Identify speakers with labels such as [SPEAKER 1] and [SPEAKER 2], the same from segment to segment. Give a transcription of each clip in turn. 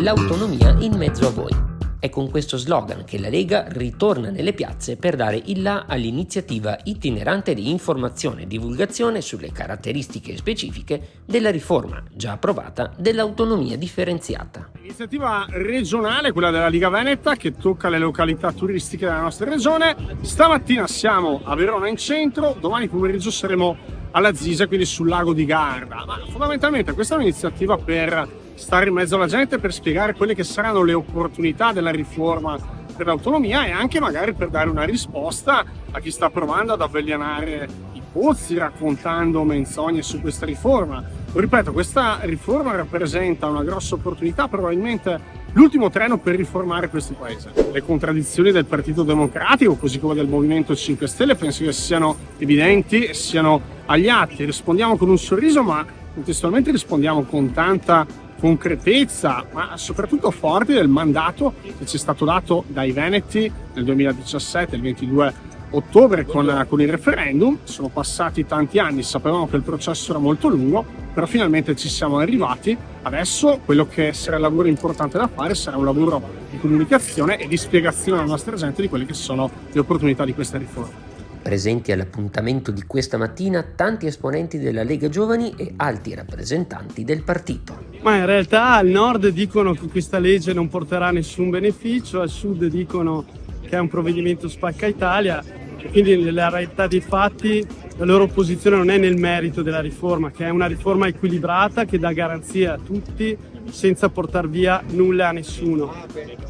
[SPEAKER 1] l'autonomia in mezzo a voi. È con questo slogan che la Lega ritorna nelle piazze per dare il là all'iniziativa itinerante di informazione e divulgazione sulle caratteristiche specifiche della riforma già approvata dell'autonomia differenziata.
[SPEAKER 2] Iniziativa regionale, quella della Lega Veneta, che tocca le località turistiche della nostra regione. Stamattina siamo a Verona in centro, domani pomeriggio saremo alla Zisa, quindi sul lago di Garda. Ma fondamentalmente questa è un'iniziativa per stare in mezzo alla gente, per spiegare quelle che saranno le opportunità della riforma per l'autonomia e anche magari per dare una risposta a chi sta provando ad avvelenare i pozzi raccontando menzogne su questa riforma. Lo ripeto, questa riforma rappresenta una grossa opportunità, probabilmente l'ultimo treno per riformare questo paese. Le contraddizioni del Partito Democratico, così come del Movimento 5 Stelle, penso che siano evidenti e siano agli atti. Rispondiamo con un sorriso, ma contestualmente rispondiamo con tanta concretezza, ma soprattutto forti del mandato che ci è stato dato dai Veneti nel 2017, il 22 ottobre con il referendum. Sono passati tanti anni, sapevamo che il processo era molto lungo, però finalmente ci siamo arrivati. Adesso quello che sarà il lavoro importante da fare sarà un lavoro di comunicazione e di spiegazione alla nostra gente di quelle che sono le opportunità di questa riforma.
[SPEAKER 1] Presenti all'appuntamento di questa mattina tanti esponenti della Lega Giovani e alti rappresentanti del partito.
[SPEAKER 3] Ma in realtà al nord dicono che questa legge non porterà nessun beneficio, al sud dicono che è un provvedimento spacca Italia, e quindi nella realtà dei fatti la loro posizione non è nel merito della riforma, che è una riforma equilibrata che dà garanzie a tutti senza portar via nulla a nessuno.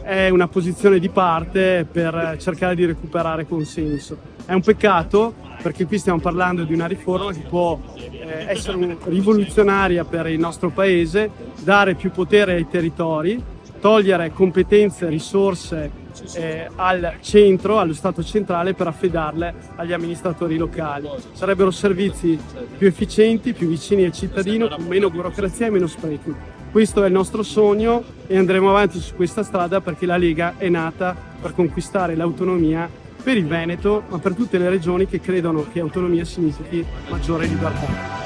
[SPEAKER 3] È una posizione di parte per cercare di recuperare consenso. È un peccato perché qui stiamo parlando di una riforma che può essere rivoluzionaria per il nostro paese, dare più potere ai territori, togliere competenze e risorse al centro, allo Stato centrale, per affidarle agli amministratori locali. Sarebbero servizi più efficienti, più vicini al cittadino, con meno burocrazia e meno sprechi. Questo è il nostro sogno e andremo avanti su questa strada perché la Lega è nata per conquistare l'autonomia per il Veneto, ma per tutte le regioni che credono che autonomia significhi maggiore libertà.